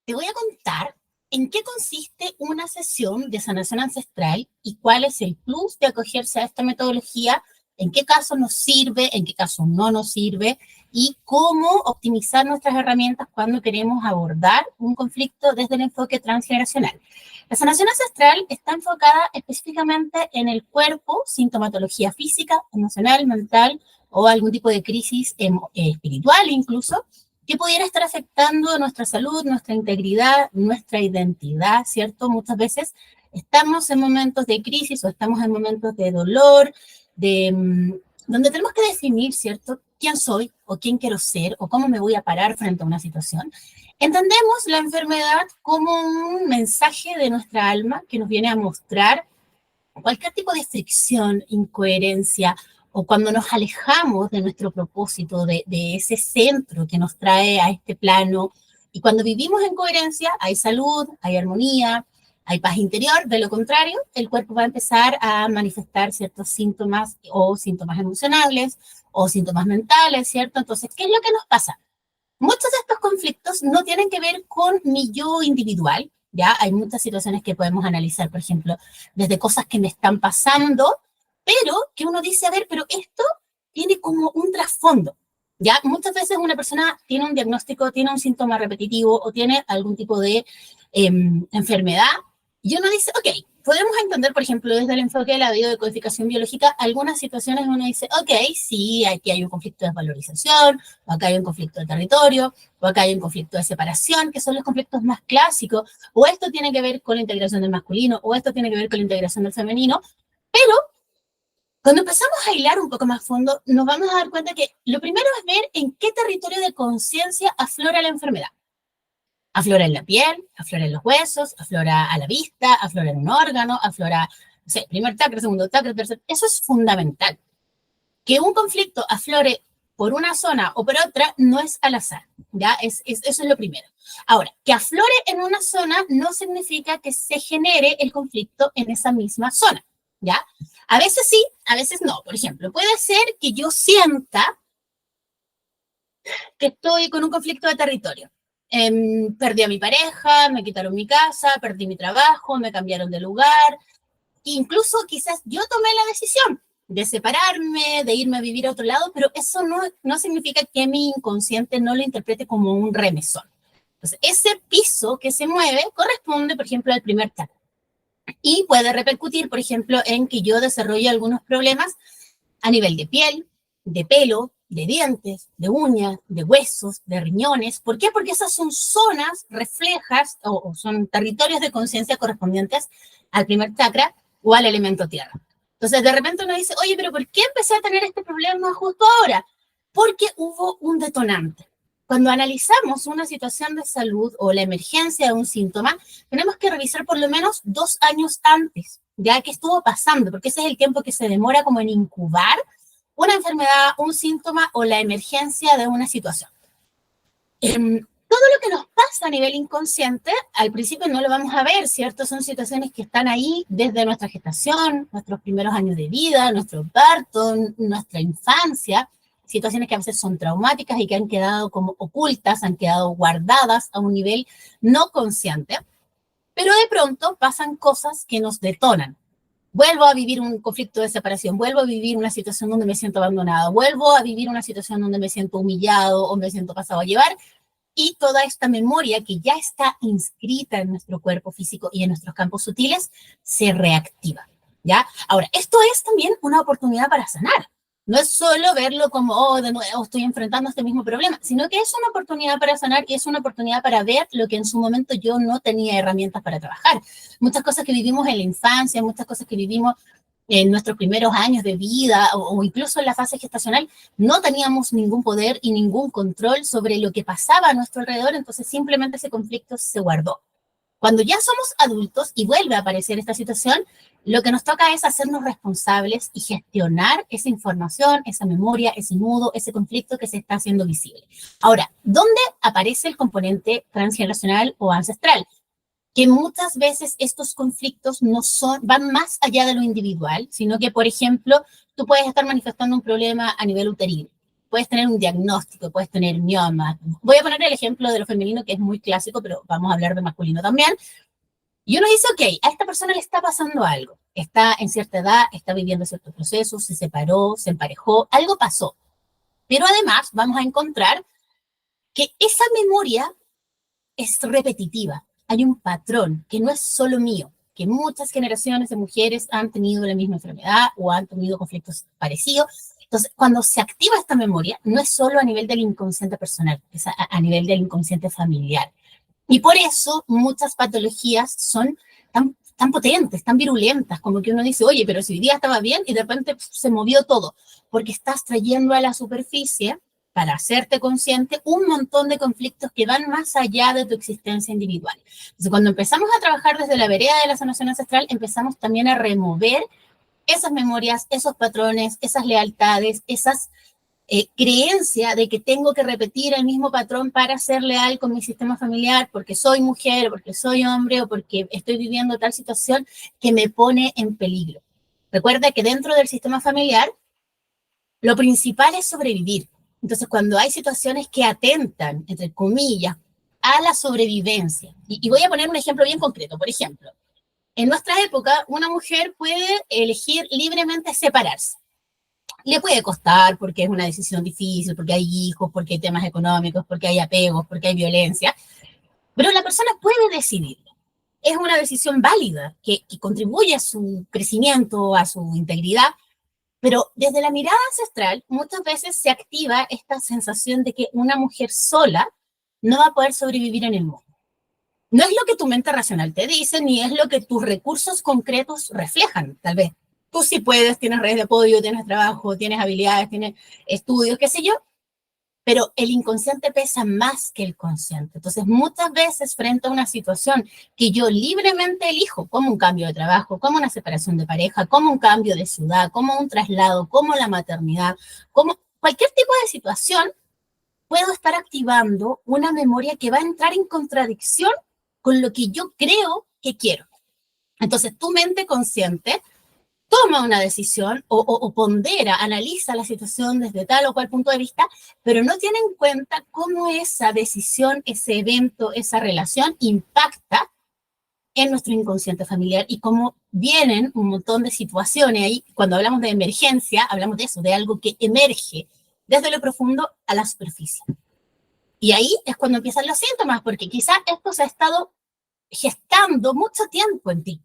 Te voy a contar en qué consiste una sesión de sanación ancestral y cuál es el plus de acogerse a esta metodología, en qué casos nos sirve, en qué casos no nos sirve y cómo optimizar nuestras herramientas cuando queremos abordar un conflicto desde el enfoque transgeneracional. La sanación ancestral está enfocada específicamente en el cuerpo, sintomatología física, emocional, mental o algún tipo de crisis espiritual incluso, que pudiera estar afectando nuestra salud, nuestra integridad, nuestra identidad, ¿cierto? Muchas veces estamos en momentos de crisis o estamos en momentos de dolor, donde tenemos que definir, ¿cierto? ¿Quién soy o quién quiero ser o cómo me voy a parar frente a una situación? Entendemos la enfermedad como un mensaje de nuestra alma que nos viene a mostrar cualquier tipo de fricción, incoherencia, o cuando nos alejamos de nuestro propósito, de ese centro que nos trae a este plano, y cuando vivimos en coherencia, hay salud, hay armonía, hay paz interior. De lo contrario, el cuerpo va a empezar a manifestar ciertos síntomas o síntomas emocionales o síntomas mentales, ¿cierto? Entonces, ¿qué es lo que nos pasa? Muchos de estos conflictos no tienen que ver con mi yo individual, ¿ya? Hay muchas situaciones que podemos analizar, por ejemplo, desde cosas que me están pasando, pero que uno dice, a ver, pero esto tiene como un trasfondo, ¿ya? Muchas veces una persona tiene un diagnóstico, tiene un síntoma repetitivo o tiene algún tipo de enfermedad, y uno dice, ok, podemos entender, por ejemplo, desde el enfoque de la biodecodificación biológica, algunas situaciones uno dice, ok, sí, aquí hay un conflicto de desvalorización, o acá hay un conflicto de territorio, o acá hay un conflicto de separación, que son los conflictos más clásicos, o esto tiene que ver con la integración del masculino, o esto tiene que ver con la integración del femenino, pero cuando empezamos a hilar un poco más a fondo, nos vamos a dar cuenta que lo primero es ver en qué territorio de conciencia aflora la enfermedad. Aflora en la piel, aflora en los huesos, aflora a la vista, aflora en un órgano, aflora, no sé, primer chakra, segundo chakra, tercer. Eso es fundamental. Que un conflicto aflore por una zona o por otra no es al azar, ¿ya? Eso es lo primero. Ahora, que aflore en una zona no significa que se genere el conflicto en esa misma zona, ¿ya? A veces sí, a veces no. Por ejemplo, puede ser que yo sienta que estoy con un conflicto de territorio. Perdí a mi pareja, me quitaron mi casa, perdí mi trabajo, me cambiaron de lugar, incluso quizás yo tomé la decisión de separarme, de irme a vivir a otro lado, pero eso no significa que mi inconsciente no lo interprete como un remesón. Entonces, ese piso que se mueve corresponde, por ejemplo, al primer chakra y puede repercutir, por ejemplo, en que yo desarrolle algunos problemas a nivel de piel, de pelo, de dientes, de uñas, de huesos, de riñones. ¿Por qué? Porque esas son zonas reflejas o son territorios de conciencia correspondientes al primer chakra o al elemento tierra. Entonces, de repente uno dice, oye, pero ¿por qué empecé a tener este problema justo ahora? Porque hubo un detonante. Cuando analizamos una situación de salud o la emergencia de un síntoma, tenemos que revisar por lo menos 2 años antes, ya que estuvo pasando, porque ese es el tiempo que se demora como en incubar una enfermedad, un síntoma o la emergencia de una situación. Todo lo que nos pasa a nivel inconsciente, al principio no lo vamos a ver, ¿cierto? Son situaciones que están ahí desde nuestra gestación, nuestros primeros años de vida, nuestro parto, nuestra infancia, situaciones que a veces son traumáticas y que han quedado como ocultas, han quedado guardadas a un nivel no consciente, pero de pronto pasan cosas que nos detonan. Vuelvo a vivir un conflicto de separación, vuelvo a vivir una situación donde me siento abandonado, vuelvo a vivir una situación donde me siento humillado o me siento pasado a llevar, y toda esta memoria que ya está inscrita en nuestro cuerpo físico y en nuestros campos sutiles se reactiva, ¿ya? Ahora, esto es también una oportunidad para sanar. No es solo verlo como, oh, de nuevo estoy enfrentando este mismo problema, sino que es una oportunidad para sanar y es una oportunidad para ver lo que en su momento yo no tenía herramientas para trabajar. Muchas cosas que vivimos en la infancia, muchas cosas que vivimos en nuestros primeros años de vida o incluso en la fase gestacional, no teníamos ningún poder y ningún control sobre lo que pasaba a nuestro alrededor, entonces simplemente ese conflicto se guardó. Cuando ya somos adultos y vuelve a aparecer esta situación, lo que nos toca es hacernos responsables y gestionar esa información, esa memoria, ese nudo, ese conflicto que se está haciendo visible. Ahora, ¿dónde aparece el componente transgeneracional o ancestral? Que muchas veces estos conflictos no van más allá de lo individual, sino que, por ejemplo, tú puedes estar manifestando un problema a nivel uterino. puedes tener un diagnóstico, puedes tener miomas. Voy a poner el ejemplo de lo femenino, que es muy clásico, pero vamos a hablar de masculino también. Y uno dice, ok, a esta persona le está pasando algo. Está en cierta edad, está viviendo ciertos procesos, se separó, se emparejó, algo pasó. Pero además vamos a encontrar que esa memoria es repetitiva. Hay un patrón que no es solo mío, que muchas generaciones de mujeres han tenido la misma enfermedad o han tenido conflictos parecidos. Entonces, cuando se activa esta memoria, no es solo a nivel del inconsciente personal, es a nivel del inconsciente familiar. Y por eso muchas patologías son tan potentes, tan virulentas, como que uno dice, oye, pero si hoy día estaba bien y de repente se movió todo, porque estás trayendo a la superficie, para hacerte consciente, un montón de conflictos que van más allá de tu existencia individual. Entonces, cuando empezamos a trabajar desde la vereda de la sanación ancestral, empezamos también a remover esas memorias, esos patrones, esas lealtades, esas creencia de que tengo que repetir el mismo patrón para ser leal con mi sistema familiar porque soy mujer, porque soy hombre o porque estoy viviendo tal situación que me pone en peligro. Recuerda que dentro del sistema familiar lo principal es sobrevivir. Entonces, cuando hay situaciones que atentan, entre comillas, a la sobrevivencia, y voy a poner un ejemplo bien concreto, por ejemplo, en nuestra época una mujer puede elegir libremente separarse. Le puede costar porque es una decisión difícil, porque hay hijos, porque hay temas económicos, porque hay apegos, porque hay violencia, pero la persona puede decidirlo. Es una decisión válida que contribuye a su crecimiento, a su integridad, pero desde la mirada ancestral muchas veces se activa esta sensación de que una mujer sola no va a poder sobrevivir en el mundo. No es lo que tu mente racional te dice, ni es lo que tus recursos concretos reflejan, tal vez. Tú sí puedes, tienes redes de apoyo, tienes trabajo, tienes habilidades, tienes estudios, qué sé yo, pero el inconsciente pesa más que el consciente. Entonces, muchas veces frente a una situación que yo libremente elijo, como un cambio de trabajo, como una separación de pareja, como un cambio de ciudad, como un traslado, como la maternidad, como cualquier tipo de situación, puedo estar activando una memoria que va a entrar en contradicción con lo que yo creo que quiero. Entonces, tu mente consciente toma una decisión o pondera, analiza la situación desde tal o cual punto de vista, pero no tiene en cuenta cómo esa decisión, ese evento, esa relación impacta en nuestro inconsciente familiar y cómo vienen un montón de situaciones ahí. Cuando hablamos de emergencia, hablamos de eso, de algo que emerge desde lo profundo a la superficie. Y ahí es cuando empiezan los síntomas, porque quizás esto se ha estado gestando mucho tiempo en ti,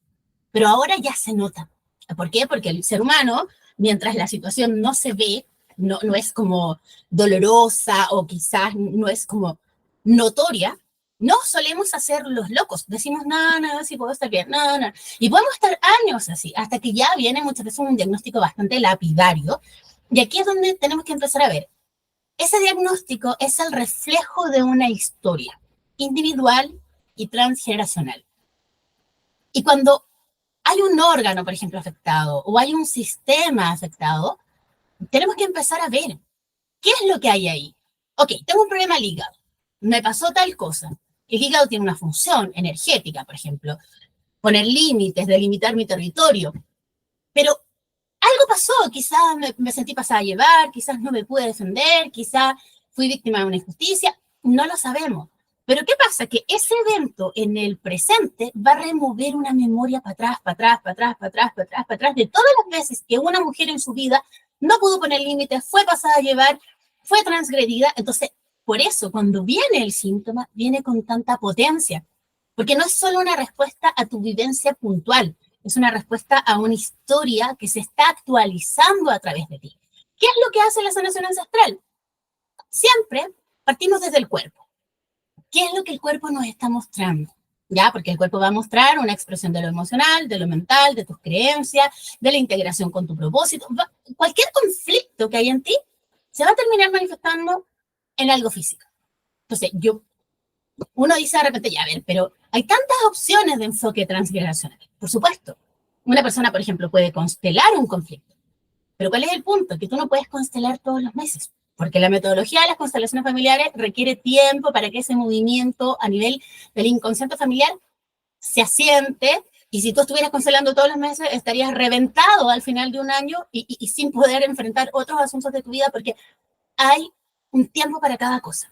pero ahora ya se nota. ¿Por qué? Porque el ser humano, mientras la situación no se ve, no es como dolorosa o quizás no es como notoria, no solemos hacer los locos. Decimos, no, no, sí puedo estar bien, no, no. Y podemos estar años así, hasta que ya viene muchas veces un diagnóstico bastante lapidario. Y aquí es donde tenemos que empezar a ver. Ese diagnóstico es el reflejo de una historia individual y transgeneracional. Y cuando hay un órgano, por ejemplo, afectado o hay un sistema afectado, tenemos que empezar a ver qué es lo que hay ahí. Ok, tengo un problema al hígado, me pasó tal cosa. El hígado tiene una función energética, por ejemplo, poner límites, delimitar mi territorio, pero algo pasó, quizás me sentí pasada a llevar, quizás no me pude defender, quizás fui víctima de una injusticia, no lo sabemos. Pero ¿qué pasa? Que ese evento en el presente va a remover una memoria para atrás, para atrás, para atrás, para atrás, para atrás, para atrás, de todas las veces que una mujer en su vida no pudo poner límites, fue pasada a llevar, fue transgredida. Entonces, por eso, cuando viene el síntoma, viene con tanta potencia, porque no es solo una respuesta a tu vivencia puntual, es una respuesta a una historia que se está actualizando a través de ti. ¿Qué es lo que hace la sanación ancestral? Siempre partimos desde el cuerpo. ¿Qué es lo que el cuerpo nos está mostrando? ¿Ya? Porque el cuerpo va a mostrar una expresión de lo emocional, de lo mental, de tus creencias, de la integración con tu propósito. Cualquier conflicto que hay en ti se va a terminar manifestando en algo físico. Entonces, uno dice de repente, ya, a ver, pero hay tantas opciones de enfoque transgeneracional. Por supuesto, una persona, por ejemplo, puede constelar un conflicto. Pero ¿cuál es el punto? Que tú no puedes constelar todos los meses, porque la metodología de las constelaciones familiares requiere tiempo para que ese movimiento a nivel del inconsciente familiar se asiente, y si tú estuvieras constelando todos los meses, estarías reventado al final de un año y sin poder enfrentar otros asuntos de tu vida, porque hay un tiempo para cada cosa.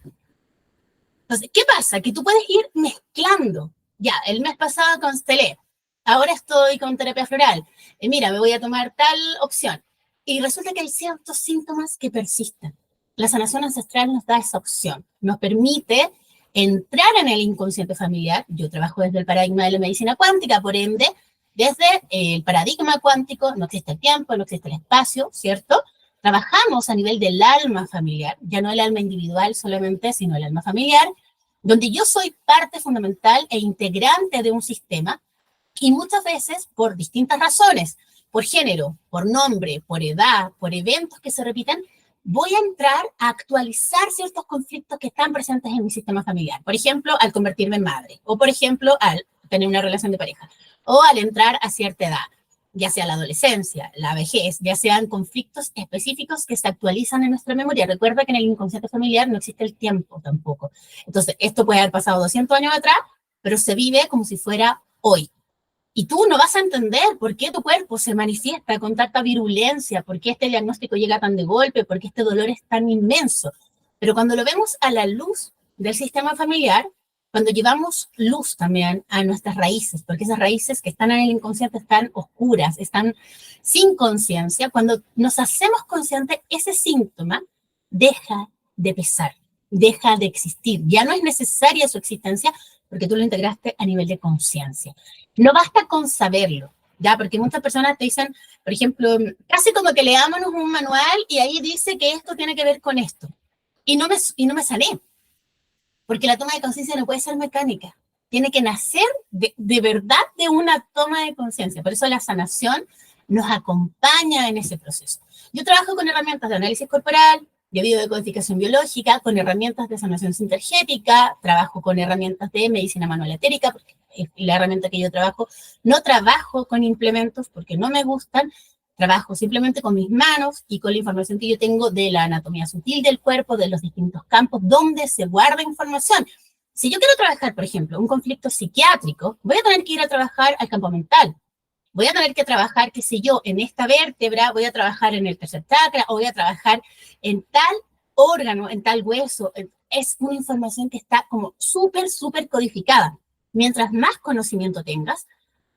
Entonces, ¿qué pasa? Que tú puedes ir mezclando. Ya, el mes pasado constelé, ahora estoy con terapia floral. Mira, me voy a tomar tal opción. Y resulta que hay ciertos síntomas que persisten. La sanación ancestral nos da esa opción. Nos permite entrar en el inconsciente familiar. Yo trabajo desde el paradigma de la medicina cuántica, por ende, desde el paradigma cuántico no existe el tiempo, no existe el espacio, ¿cierto? Trabajamos a nivel del alma familiar, ya no el alma individual solamente, sino el alma familiar, donde yo soy parte fundamental e integrante de un sistema y muchas veces por distintas razones, por género, por nombre, por edad, por eventos que se repiten, voy a entrar a actualizar ciertos conflictos que están presentes en mi sistema familiar. Por ejemplo, al convertirme en madre, o por ejemplo, al tener una relación de pareja, o al entrar a cierta edad, ya sea la adolescencia, la vejez, ya sean conflictos específicos que se actualizan en nuestra memoria. Recuerda que en el inconsciente familiar no existe el tiempo tampoco. Entonces, esto puede haber pasado 200 años atrás, pero se vive como si fuera hoy. Y tú no vas a entender por qué tu cuerpo se manifiesta con tanta virulencia, por qué este diagnóstico llega tan de golpe, por qué este dolor es tan inmenso. Pero cuando lo vemos a la luz del sistema familiar, cuando llevamos luz también a nuestras raíces, porque esas raíces que están en el inconsciente están oscuras, están sin conciencia, cuando nos hacemos conscientes, ese síntoma deja de pesar, deja de existir. Ya no es necesaria su existencia porque tú lo integraste a nivel de conciencia. No basta con saberlo, ¿ya? Porque muchas personas te dicen, por ejemplo, casi como que leámonos un manual y ahí dice que esto tiene que ver con esto. Y no me sané, porque la toma de conciencia no puede ser mecánica. Tiene que nacer de verdad de una toma de conciencia. Por eso la sanación nos acompaña en ese proceso. Yo trabajo con herramientas de análisis corporal, de biodecodificación biológica, con herramientas de sanación sintergética, trabajo con herramientas de medicina manual etérica, porque es la herramienta que yo trabajo. No trabajo con implementos porque no me gustan, trabajo simplemente con mis manos y con la información que yo tengo de la anatomía sutil del cuerpo, de los distintos campos donde se guarda información. Si yo quiero trabajar, por ejemplo, un conflicto psiquiátrico, voy a tener que ir a trabajar al campo mental. Voy a tener que trabajar, qué sé yo, en esta vértebra, voy a trabajar en el tercer chakra, o voy a trabajar en tal órgano, en tal hueso. Es una información que está como súper, súper codificada. Mientras más conocimiento tengas,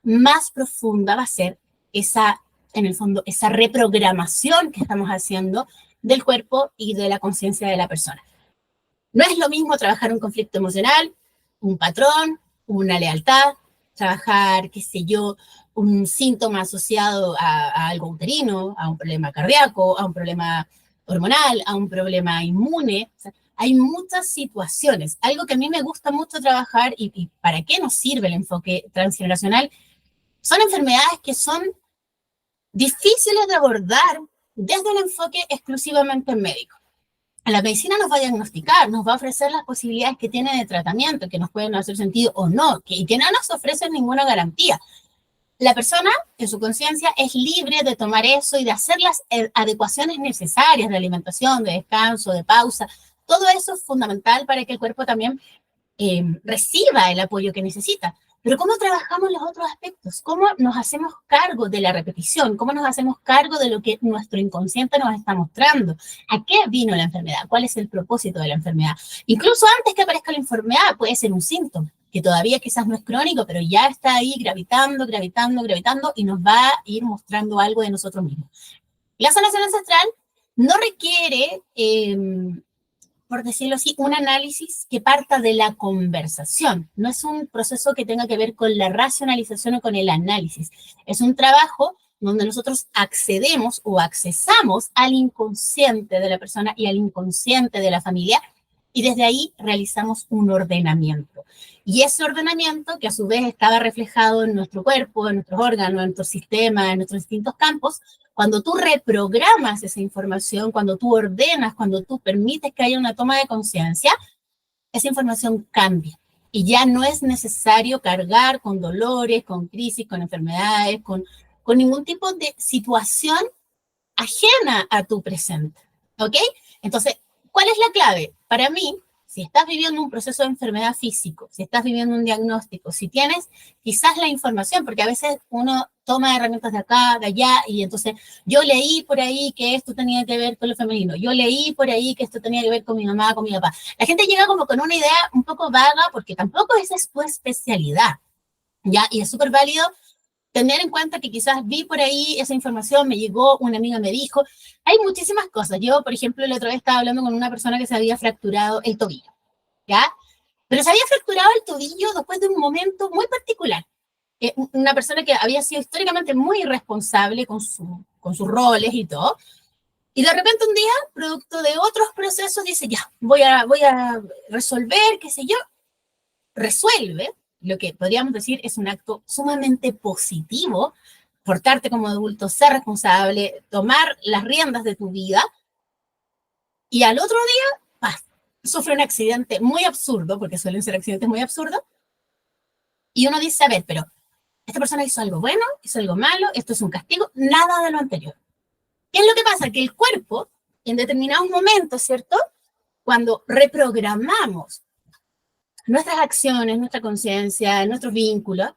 más profunda va a ser esa, en el fondo, esa reprogramación que estamos haciendo del cuerpo y de la conciencia de la persona. No es lo mismo trabajar un conflicto emocional, un patrón, una lealtad, trabajar, qué sé yo, un síntoma asociado a algo uterino, a un problema cardíaco, a un problema hormonal, a un problema inmune. O sea, hay muchas situaciones. Algo que a mí me gusta mucho trabajar y para qué nos sirve el enfoque transgeneracional, son enfermedades que son difíciles de abordar desde un enfoque exclusivamente médico. La medicina nos va a diagnosticar, nos va a ofrecer las posibilidades que tiene de tratamiento, que nos pueden hacer sentido o no, y que no nos ofrecen ninguna garantía. La persona, en su conciencia, es libre de tomar eso y de hacer las adecuaciones necesarias de alimentación, de descanso, de pausa. Todo eso es fundamental para que el cuerpo también reciba el apoyo que necesita. Pero ¿cómo trabajamos los otros aspectos? ¿Cómo nos hacemos cargo de la repetición? ¿Cómo nos hacemos cargo de lo que nuestro inconsciente nos está mostrando? ¿A qué vino la enfermedad? ¿Cuál es el propósito de la enfermedad? Incluso antes que aparezca la enfermedad puede ser un síntoma, que todavía quizás no es crónico, pero ya está ahí gravitando, gravitando, gravitando y nos va a ir mostrando algo de nosotros mismos. La sanación ancestral no requiere por decirlo así, un análisis que parta de la conversación. No es un proceso que tenga que ver con la racionalización o con el análisis. Es un trabajo donde nosotros accedemos o accesamos al inconsciente de la persona y al inconsciente de la familia y desde ahí realizamos un ordenamiento. Y ese ordenamiento, que a su vez estaba reflejado en nuestro cuerpo, en nuestros órganos, en nuestro sistema, en nuestros distintos campos, cuando tú reprogramas esa información, cuando tú ordenas, cuando tú permites que haya una toma de conciencia, esa información cambia. Y ya no es necesario cargar con dolores, con crisis, con enfermedades, con ningún tipo de situación ajena a tu presente. ¿Ok? Entonces, ¿cuál es la clave? Para mí, si estás viviendo un proceso de enfermedad físico, si estás viviendo un diagnóstico, si tienes quizás la información, porque a veces uno toma herramientas de acá, de allá, y entonces yo leí por ahí que esto tenía que ver con lo femenino, yo leí por ahí que esto tenía que ver con mi mamá, con mi papá. La gente llega como con una idea un poco vaga porque tampoco esa es tu especialidad, ¿ya? Y es súper válido tener en cuenta que quizás vi por ahí esa información, me llegó, una amiga me dijo, hay muchísimas cosas. Yo, por ejemplo, la otra vez estaba hablando con una persona que se había fracturado el tobillo, ¿ya? Pero se había fracturado el tobillo después de un momento muy particular. Una persona que había sido históricamente muy irresponsable con sus roles y todo, y de repente un día, producto de otros procesos, dice, ya, voy a resolver, qué sé yo, resuelve, lo que podríamos decir es un acto sumamente positivo, portarte como adulto, ser responsable, tomar las riendas de tu vida, y al otro día, ¡paf!, sufre un accidente muy absurdo, porque suelen ser accidentes muy absurdos, y uno dice, a ver, pero esta persona hizo algo bueno, hizo algo malo, esto es un castigo, nada de lo anterior. ¿Qué es lo que pasa? Que el cuerpo, en determinados momentos, ¿cierto? Cuando reprogramamos nuestras acciones, nuestra conciencia, nuestros vínculos,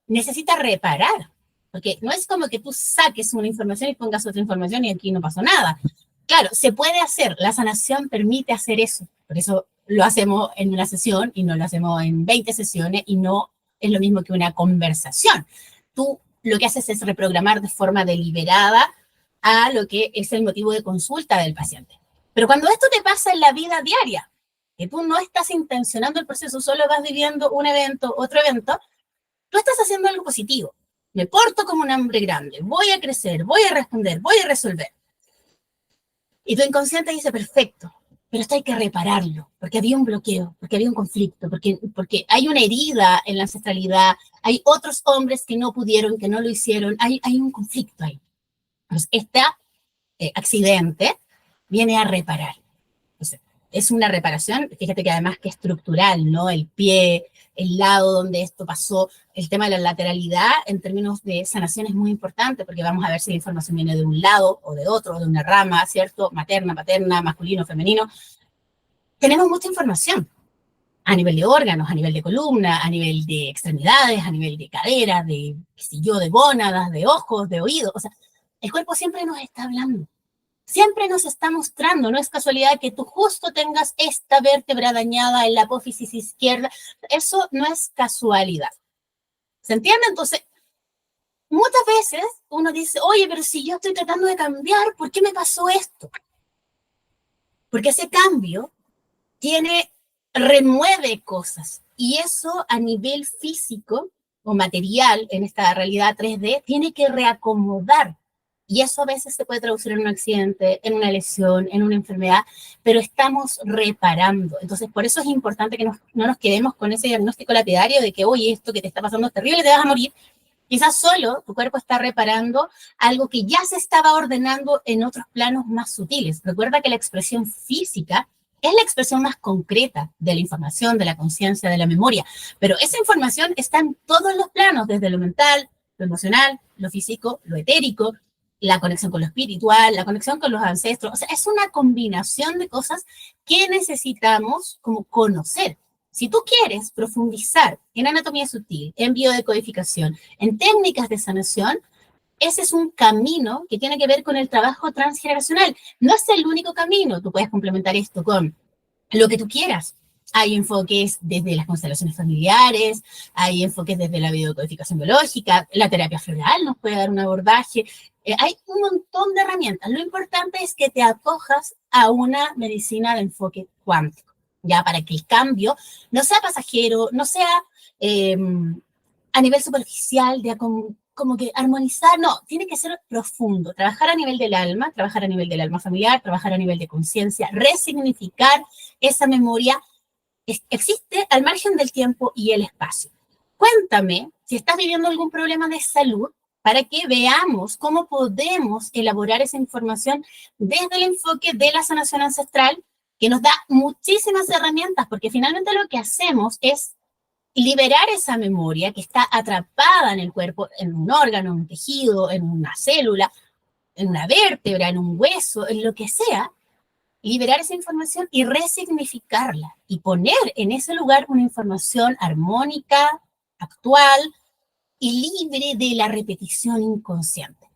necesita reparar. Porque no es como que tú saques una información y pongas otra información y aquí no pasó nada. Claro, se puede hacer, la sanación permite hacer eso. Por eso lo hacemos en una sesión y no lo hacemos en 20 sesiones y no es lo mismo que una conversación. Tú lo que haces es reprogramar de forma deliberada a lo que es el motivo de consulta del paciente. Pero cuando esto te pasa en la vida diaria, que tú no estás intencionando el proceso, solo vas viviendo un evento, otro evento, tú estás haciendo algo positivo. Me porto como un hombre grande, voy a crecer, voy a responder, voy a resolver. Y tu inconsciente dice, perfecto, pero esto hay que repararlo, porque había un bloqueo, porque había un conflicto, porque hay una herida en la ancestralidad, hay otros hombres que no pudieron, que no lo hicieron, hay un conflicto ahí. Entonces, este accidente viene a reparar. Entonces, es una reparación, fíjate que además que estructural, ¿no? El pie, el lado donde esto pasó, el tema de la lateralidad en términos de sanación es muy importante porque vamos a ver si la información viene de un lado o de otro, de una rama, ¿cierto? Materna, paterna, masculino, femenino. Tenemos mucha información a nivel de órganos, a nivel de columna, a nivel de extremidades, a nivel de cadera, de, qué sé yo, de gónadas, de ojos, de oídos. O sea, el cuerpo siempre nos está hablando. Siempre nos está mostrando, no es casualidad que tú justo tengas esta vértebra dañada en la apófisis izquierda, eso no es casualidad. ¿Se entiende? Entonces, muchas veces uno dice, oye, pero si yo estoy tratando de cambiar, ¿por qué me pasó esto? Porque ese cambio remueve cosas y eso a nivel físico o material en esta realidad 3D tiene que reacomodar. Y eso a veces se puede traducir en un accidente, en una lesión, en una enfermedad, pero estamos reparando. Entonces, por eso es importante que no nos quedemos con ese diagnóstico lapidario de que, oye, esto que te está pasando es terrible, te vas a morir. Quizás solo tu cuerpo está reparando algo que ya se estaba ordenando en otros planos más sutiles. Recuerda que la expresión física es la expresión más concreta de la información, de la conciencia, de la memoria, pero esa información está en todos los planos, desde lo mental, lo emocional, lo físico, lo etérico, la conexión con lo espiritual, la conexión con los ancestros. O sea, es una combinación de cosas que necesitamos como conocer. Si tú quieres profundizar en anatomía sutil, en biodecodificación, en técnicas de sanación, ese es un camino que tiene que ver con el trabajo transgeneracional. No es el único camino. Tú puedes complementar esto con lo que tú quieras. Hay enfoques desde las constelaciones familiares, hay enfoques desde la biodecodificación biológica, la terapia floral nos puede dar un abordaje. Hay un montón de herramientas. Lo importante es que te acojas a una medicina de enfoque cuántico, ya para que el cambio no sea pasajero, no sea a nivel superficial, de como que armonizar, no, tiene que ser profundo, trabajar a nivel del alma, trabajar a nivel del alma familiar, trabajar a nivel de conciencia, resignificar esa memoria. Existe al margen del tiempo y el espacio. Cuéntame si estás viviendo algún problema de salud para que veamos cómo podemos elaborar esa información desde el enfoque de la sanación ancestral, que nos da muchísimas herramientas, porque finalmente lo que hacemos es liberar esa memoria que está atrapada en el cuerpo, en un órgano, en un tejido, en una célula, en una vértebra, en un hueso, en lo que sea, liberar esa información y resignificarla y poner en ese lugar una información armónica, actual, y libre de la repetición inconsciente.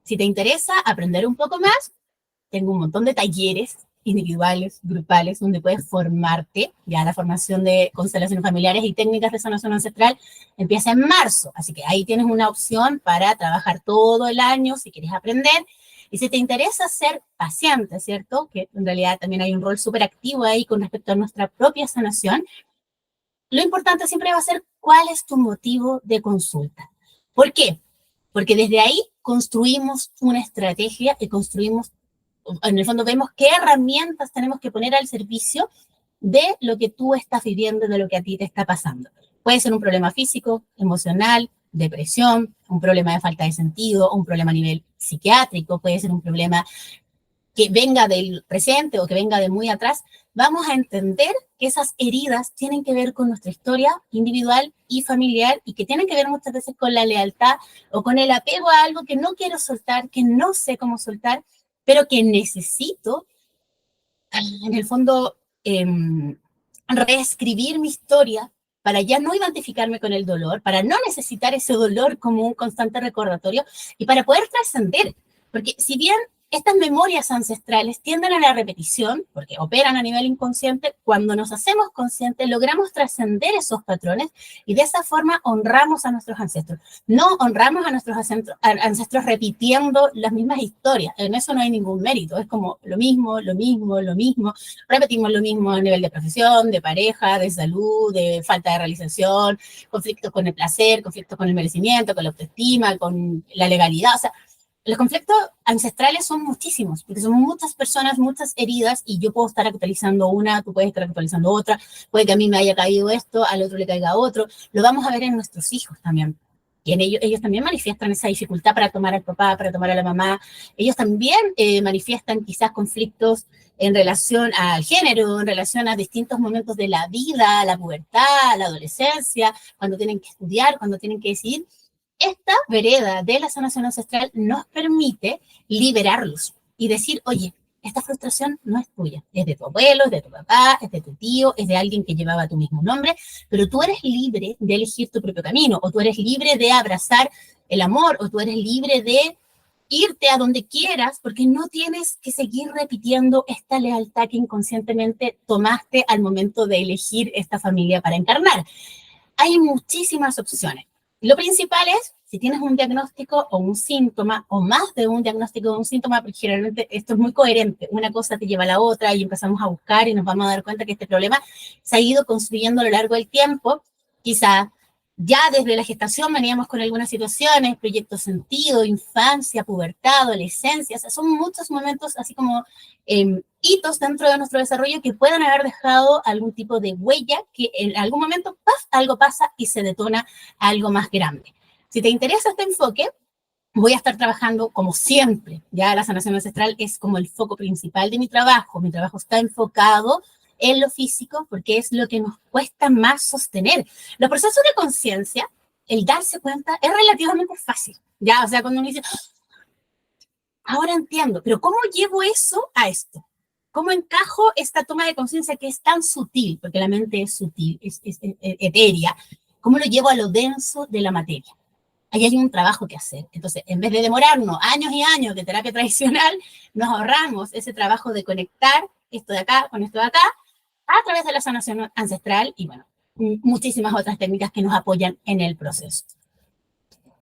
Si te interesa aprender un poco más, tengo un montón de talleres individuales, grupales, donde puedes formarte. Ya la formación de constelaciones familiares y técnicas de sanación ancestral empieza en marzo, así que ahí tienes una opción para trabajar todo el año si quieres aprender. Y si te interesa ser paciente, ¿cierto? Que en realidad también hay un rol súper activo ahí con respecto a nuestra propia sanación. Lo importante siempre va a ser cuál es tu motivo de consulta. ¿Por qué? Porque desde ahí construimos una estrategia y construimos, en el fondo vemos qué herramientas tenemos que poner al servicio de lo que tú estás viviendo, de lo que a ti te está pasando. Puede ser un problema físico, emocional, depresión, un problema de falta de sentido, un problema a nivel psiquiátrico, puede ser un problema que venga del presente o que venga de muy atrás. Vamos a entender que esas heridas tienen que ver con nuestra historia individual y familiar y que tienen que ver muchas veces con la lealtad o con el apego a algo que no quiero soltar, que no sé cómo soltar, pero que necesito, en el fondo, reescribir mi historia para ya no identificarme con el dolor, para no necesitar ese dolor como un constante recordatorio y para poder trascender. Porque si bien estas memorias ancestrales tienden a la repetición, porque operan a nivel inconsciente, cuando nos hacemos conscientes logramos trascender esos patrones y de esa forma honramos a nuestros ancestros. No honramos a nuestros ancestros repitiendo las mismas historias, en eso no hay ningún mérito, es como lo mismo, lo mismo, lo mismo, repetimos lo mismo a nivel de profesión, de pareja, de salud, de falta de realización, conflictos con el placer, conflictos con el merecimiento, con la autoestima, con la legalidad, o sea, los conflictos ancestrales son muchísimos, porque son muchas personas, muchas heridas, y yo puedo estar actualizando una, tú puedes estar actualizando otra, puede que a mí me haya caído esto, al otro le caiga otro. Lo vamos a ver en nuestros hijos también. Y en ellos también manifiestan esa dificultad para tomar al papá, para tomar a la mamá. Ellos también manifiestan quizás conflictos en relación al género, en relación a distintos momentos de la vida, la pubertad, la adolescencia, cuando tienen que estudiar, cuando tienen que decidir. Esta vereda de la sanación ancestral nos permite liberarlos y decir, oye, esta frustración no es tuya, es de tu abuelo, es de tu papá, es de tu tío, es de alguien que llevaba tu mismo nombre, pero tú eres libre de elegir tu propio camino, o tú eres libre de abrazar el amor, o tú eres libre de irte a donde quieras, porque no tienes que seguir repitiendo esta lealtad que inconscientemente tomaste al momento de elegir esta familia para encarnar. Hay muchísimas opciones. Lo principal es, si tienes un diagnóstico o un síntoma, o más de un diagnóstico o un síntoma, porque generalmente esto es muy coherente, una cosa te lleva a la otra y empezamos a buscar y nos vamos a dar cuenta que este problema se ha ido construyendo a lo largo del tiempo. Quizá ya desde la gestación veníamos con algunas situaciones, proyecto sentido, infancia, pubertad, adolescencia, o sea, son muchos momentos así como hitos dentro de nuestro desarrollo que puedan haber dejado algún tipo de huella que en algún momento, ¡paf!, algo pasa y se detona algo más grande. Si te interesa este enfoque, voy a estar trabajando como siempre. Ya la sanación ancestral es como el foco principal de mi trabajo. Mi trabajo está enfocado en lo físico porque es lo que nos cuesta más sostener. Los procesos de conciencia, el darse cuenta, es relativamente fácil. Ya, o sea, cuando uno dice, ahora entiendo, pero ¿cómo llevo eso a esto? ¿Cómo encajo esta toma de conciencia que es tan sutil? Porque la mente es sutil, es etérea. ¿Cómo lo llevo a lo denso de la materia? Ahí hay un trabajo que hacer. Entonces, en vez de demorarnos años y años de terapia tradicional, nos ahorramos ese trabajo de conectar esto de acá con esto de acá a través de la sanación ancestral y, bueno, muchísimas otras técnicas que nos apoyan en el proceso.